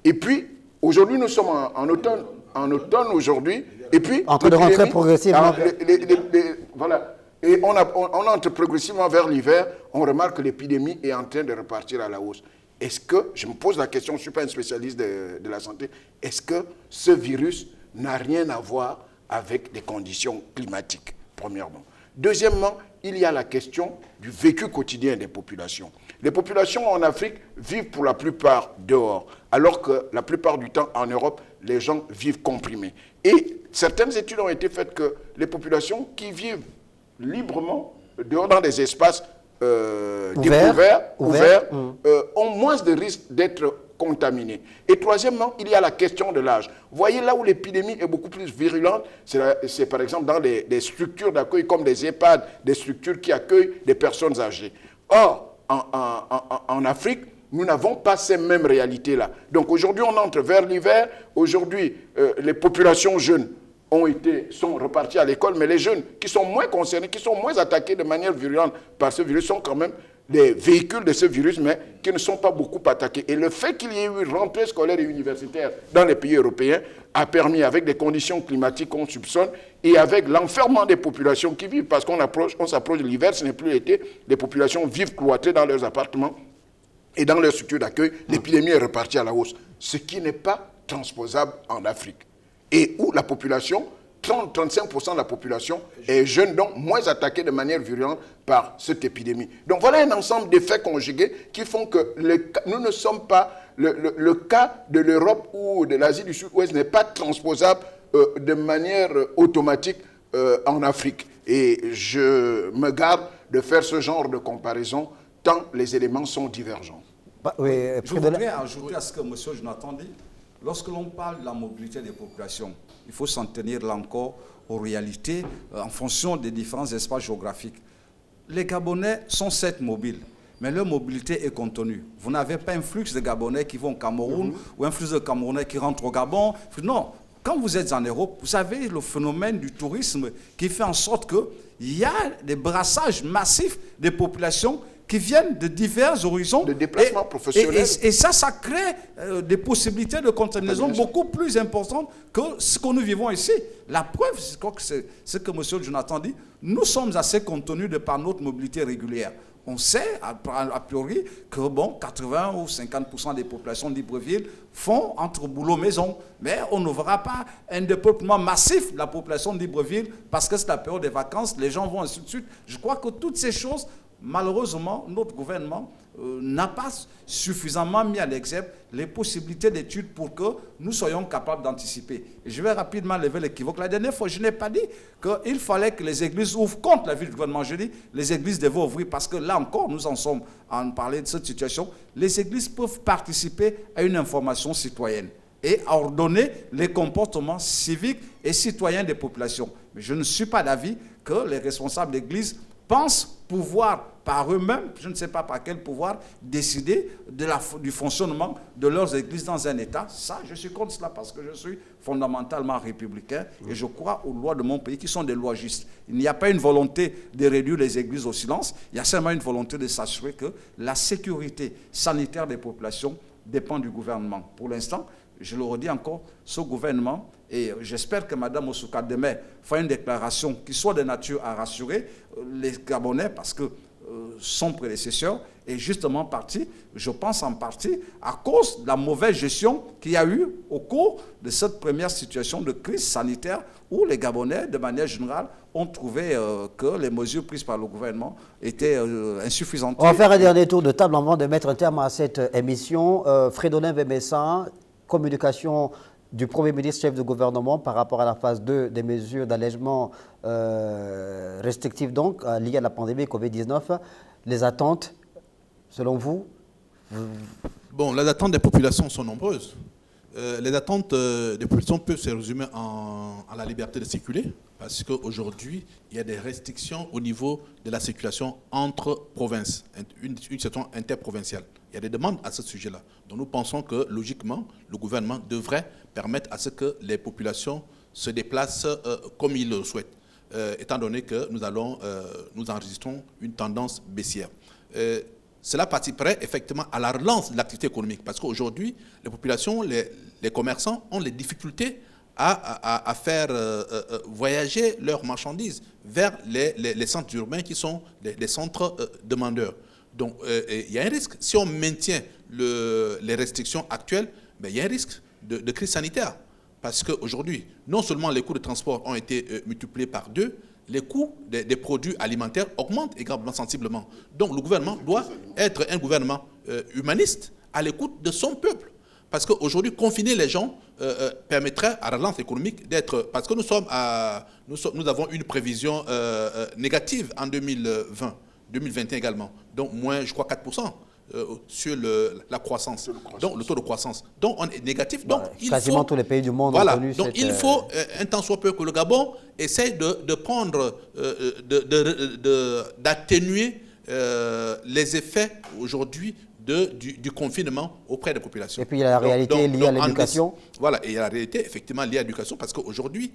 Et puis, aujourd'hui, nous sommes en automne aujourd'hui. Et puis, en train de rentrer progressivement. Voilà. Et on entre progressivement vers l'hiver. On remarque que l'épidémie est en train de repartir à la hausse. Est-ce que, je me pose la question, je ne suis pas un spécialiste de la santé, est-ce que ce virus n'a rien à voir avec des conditions climatiques, premièrement? Deuxièmement, il y a la question du vécu quotidien des populations. Les populations en Afrique vivent pour la plupart dehors, alors que la plupart du temps en Europe, les gens vivent comprimés. Et certaines études ont été faites que les populations qui vivent librement dehors dans des espaces ouverts, ont moins de risques d'être contaminés. Et troisièmement, il y a la question de l'âge. Vous voyez, là où l'épidémie est beaucoup plus virulente, c'est par exemple dans des structures d'accueil comme des EHPAD, des structures qui accueillent des personnes âgées. Or, en Afrique, nous n'avons pas ces mêmes réalités-là. Donc aujourd'hui, on entre vers l'hiver. Aujourd'hui, les populations jeunes sont repartis à l'école, mais les jeunes qui sont moins concernés, qui sont moins attaqués de manière virulente par ce virus, sont quand même des véhicules de ce virus, mais qui ne sont pas beaucoup attaqués. Et le fait qu'il y ait eu une rentrée scolaire et universitaire dans les pays européens a permis, avec des conditions climatiques qu'on soupçonne, et avec l'enfermement des populations qui vivent, parce qu'on s'approche de l'hiver, ce n'est plus l'été, les populations vivent cloîtrées dans leurs appartements et dans leurs structures d'accueil, l'épidémie est repartie à la hausse, ce qui n'est pas transposable en Afrique. Et où la population, 30-35% de la population est jeune, donc moins attaquée de manière virulente par cette épidémie. Donc voilà un ensemble d'effets conjugués qui font que nous ne sommes pas, le cas de l'Europe ou de l'Asie du Sud-Ouest n'est pas transposable de manière automatique en Afrique. Et je me garde de faire ce genre de comparaison tant les éléments sont divergents. Je voudrais ajouter à ce que M. Jonathan dit. Lorsque l'on parle de la mobilité des populations, il faut s'en tenir là encore aux réalités en fonction des différents espaces géographiques. Les Gabonais sont certes mobiles, mais leur mobilité est contenue. Vous n'avez pas un flux de Gabonais qui vont au Cameroun ou un flux de Camerounais qui rentrent au Gabon. Non, quand vous êtes en Europe, vous avez le phénomène du tourisme qui fait en sorte qu'il y a des brassages massifs des populations qui viennent de divers horizons. De déplacements professionnels. Et ça crée des possibilités de contamination beaucoup plus importantes que ce que nous vivons ici. La preuve, je crois que c'est ce que M. Jonathan dit, nous sommes assez contenus de par notre mobilité régulière. On sait, a priori, que 80 ou 50% des populations de Libreville font entre boulot-maison. Mais on ne verra pas un dépeuplement massif de la population de Libreville parce que c'est la période des vacances, les gens vont ainsi de suite. Je crois que toutes ces choses, malheureusement, notre gouvernement n'a pas suffisamment mis à l'exergue les possibilités d'études pour que nous soyons capables d'anticiper. Et je vais rapidement lever l'équivoque. La dernière fois, je n'ai pas dit qu'il fallait que les églises ouvrent contre l'avis du gouvernement. Je dis les églises devaient ouvrir parce que là encore, nous en sommes à en parler de cette situation. Les églises peuvent participer à une information citoyenne et à ordonner les comportements civiques et citoyens des populations. Mais je ne suis pas d'avis que les responsables d'église pensent pouvoir par eux-mêmes, je ne sais pas par quel pouvoir, décider du fonctionnement de leurs églises dans un État. Ça, je suis contre cela parce que je suis fondamentalement républicain et je crois aux lois de mon pays qui sont des lois justes. Il n'y a pas une volonté de réduire les églises au silence, il y a seulement une volonté de s'assurer que la sécurité sanitaire des populations dépend du gouvernement. Pour l'instant, je le redis encore, ce gouvernement, et j'espère que Mme Osouka demain fera une déclaration qui soit de nature à rassurer les Gabonais parce que son prédécesseur est justement parti, je pense en partie, à cause de la mauvaise gestion qu'il y a eu au cours de cette première situation de crise sanitaire où les Gabonais, de manière générale, ont trouvé que les mesures prises par le gouvernement étaient insuffisantes. On va faire un dernier tour de table avant de mettre un terme à cette émission. Fridolin Vemessa, communication du Premier ministre chef de gouvernement par rapport à la phase 2 des mesures d'allègement restrictives donc liées à la pandémie Covid-19. Les attentes, selon vous? Bon, les attentes des populations sont nombreuses. Les attentes des populations peuvent se résumer à la liberté de circuler, parce qu'aujourd'hui, il y a des restrictions au niveau de la circulation entre provinces, une situation interprovinciale. Il y a des demandes à ce sujet-là. Donc nous pensons que, logiquement, le gouvernement devrait permettre à ce que les populations se déplacent comme ils le souhaitent, étant donné que nous enregistrons une tendance baissière. Cela participerait effectivement à la relance de l'activité économique, parce qu'aujourd'hui, les populations, les commerçants ont les difficultés à faire voyager leurs marchandises vers les centres urbains qui sont des centres demandeurs. Donc, il y a un risque. Si on maintient les restrictions actuelles, ben, il y a un risque de crise sanitaire. Parce qu'aujourd'hui, non seulement les coûts de transport ont été multipliés par 2, les coûts des produits alimentaires augmentent également sensiblement. Donc, le gouvernement doit être un gouvernement humaniste à l'écoute de son peuple. Parce qu'aujourd'hui, confiner les gens permettrait à la relance économique d'être... Parce que nous avons une prévision négative en 2020. 2021 également. Donc, moins, je crois, 4% sur la croissance. Donc, le taux de croissance. Donc, on est négatif. Donc, quasiment tous les pays du monde voilà, ont connu donc il faut, un temps soit peu que le Gabon essaye de prendre, d'atténuer les effets aujourd'hui du confinement auprès des populations. Et puis, il y a la réalité liée à l'éducation. Voilà, et il y a la réalité, effectivement, liée à l'éducation, parce qu'aujourd'hui,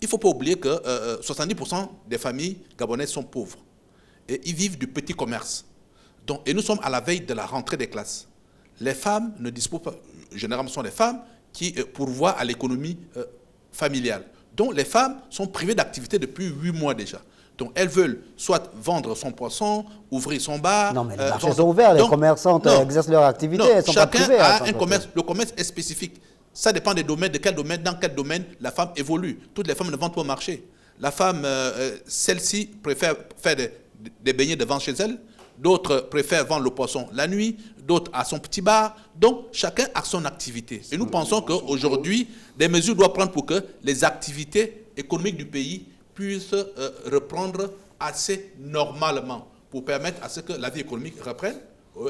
il ne faut pas oublier que 70% des familles gabonaises sont pauvres. Et ils vivent du petit commerce. Donc, et nous sommes à la veille de la rentrée des classes. Les femmes ne disposent pas, généralement ce sont les femmes qui pourvoient à l'économie familiale. Donc les femmes sont privées d'activité depuis 8 mois déjà. Donc elles veulent soit vendre son poisson, ouvrir son bar. Non, mais les marchés sont ouverts, les commerçantes exercent leur activité, elles sont pas privées. Chacun a un commerce, le commerce est spécifique. Ça dépend des domaines, de quel domaine, dans quel domaine la femme évolue. Toutes les femmes ne vendent pas au marché. La femme, celle-ci préfère faire des beignets devant chez elle, d'autres préfèrent vendre le poisson la nuit, d'autres à son petit bar. Donc, chacun a son activité. Et nous pensons qu'aujourd'hui, des mesures doivent prendre pour que les activités économiques du pays puissent reprendre assez normalement pour permettre à ce que la vie économique reprenne.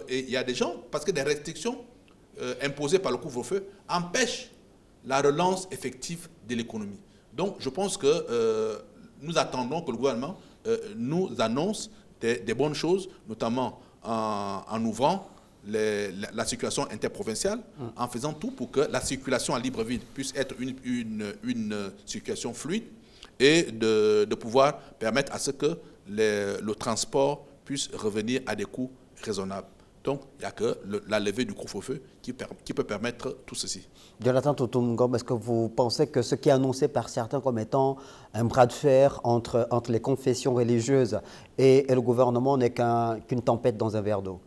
Et il y a des gens, parce que des restrictions imposées par le couvre-feu empêchent la relance effective de l'économie. Donc, je pense que nous attendons que le gouvernement nous annonce des bonnes choses, notamment en ouvrant la circulation interprovinciale, en faisant tout pour que la circulation à Libreville puisse être une circulation fluide et de pouvoir permettre à ce que le transport puisse revenir à des coûts raisonnables. Donc, il n'y a que la levée du couvre-feu qui peut permettre tout ceci. Jonathan Toutoum-Ngom, est-ce que vous pensez que ce qui est annoncé par certains comme étant un bras de fer entre les confessions religieuses et le gouvernement n'est qu'une tempête dans un verre d'eau?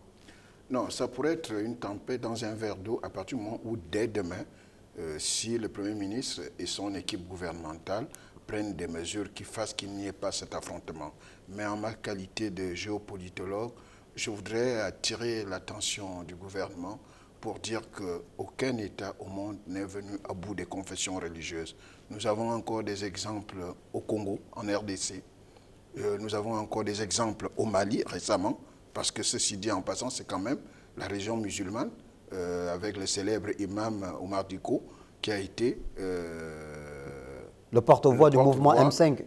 Non, ça pourrait être une tempête dans un verre d'eau à partir du moment où, dès demain, si le Premier ministre et son équipe gouvernementale prennent des mesures qui fassent qu'il n'y ait pas cet affrontement. Mais en ma qualité de géopolitologue, je voudrais attirer l'attention du gouvernement pour dire qu'aucun État au monde n'est venu à bout des confessions religieuses. Nous avons encore des exemples au Congo, en RDC. Nous avons encore des exemples au Mali récemment, parce que ceci dit en passant, c'est quand même la région musulmane, avec le célèbre imam Omar Diko, qui a été... le porte-voix du mouvement M5.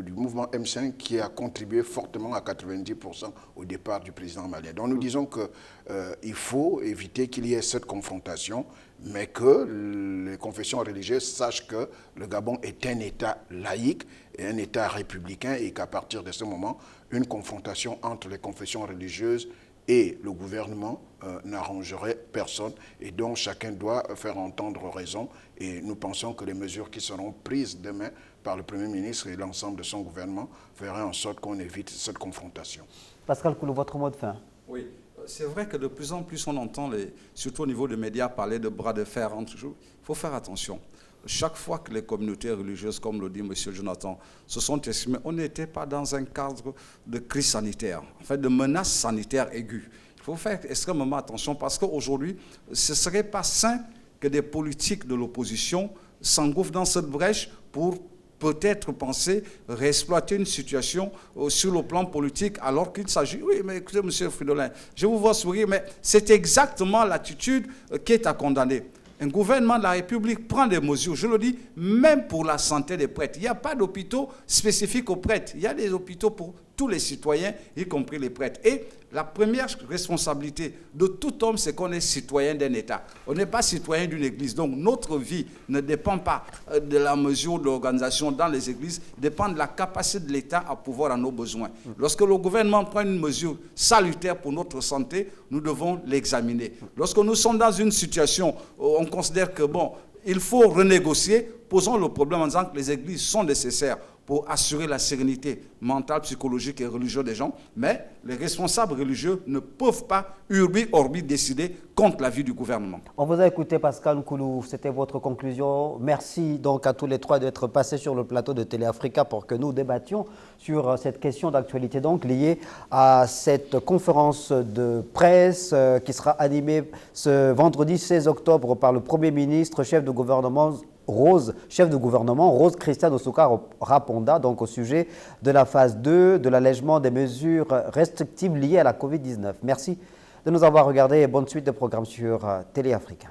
du mouvement M5 qui a contribué fortement à 90% au départ du président malien. Donc nous disons qu'il faut éviter qu'il y ait cette confrontation, mais que les confessions religieuses sachent que le Gabon est un État laïque et un État républicain et qu'à partir de ce moment, une confrontation entre les confessions religieuses et le gouvernement n'arrangerait personne et donc chacun doit faire entendre raison et nous pensons que les mesures qui seront prises demain par le Premier ministre et l'ensemble de son gouvernement feraient en sorte qu'on évite cette confrontation. Pascal Koulou, votre mot de fin. Oui, c'est vrai que de plus en plus on entend, surtout au niveau des médias, parler de bras de fer entre jours. Il faut faire attention. Chaque fois que les communautés religieuses, comme le dit M. Jonathan, se sont exprimées, on n'était pas dans un cadre de crise sanitaire, en fait de menace sanitaire aiguë. Il faut faire extrêmement attention parce qu'aujourd'hui, ce ne serait pas sain que des politiques de l'opposition s'engouffrent dans cette brèche pour peut-être penser réexploiter une situation sur le plan politique alors qu'il s'agit... Oui, mais écoutez, M. Fridolin, je vous vois sourire, mais c'est exactement l'attitude qui est à condamner. Un gouvernement de la République prend des mesures, je le dis, même pour la santé des prêtres. Il n'y a pas d'hôpitaux spécifiques aux prêtres. Il y a des hôpitaux pour tous les citoyens, y compris les prêtres. Et la première responsabilité de tout homme, c'est qu'on est citoyen d'un État. On n'est pas citoyen d'une église. Donc notre vie ne dépend pas de la mesure de l'organisation dans les églises, dépend de la capacité de l'État à pouvoir à nos besoins. Lorsque le gouvernement prend une mesure salutaire pour notre santé, nous devons l'examiner. Lorsque nous sommes dans une situation où on considère que, bon, il faut renégocier, posons le problème en disant que les églises sont nécessaires pour assurer la sérénité mentale, psychologique et religieuse des gens, mais les responsables religieux ne peuvent pas urbi orbi décider contre l'avis du gouvernement. On vous a écouté, Pascal Nkoulou, c'était votre conclusion. Merci donc à tous les trois d'être passés sur le plateau de Télé Africa pour que nous débattions sur cette question d'actualité donc liée à cette conférence de presse qui sera animée ce vendredi 16 octobre par le Premier ministre, chef de gouvernement Rose Christian Osuka Raponda, donc au sujet de la phase 2 de l'allègement des mesures restrictives liées à la Covid-19. Merci de nous avoir regardés et bonne suite de programmes sur Télé Africa.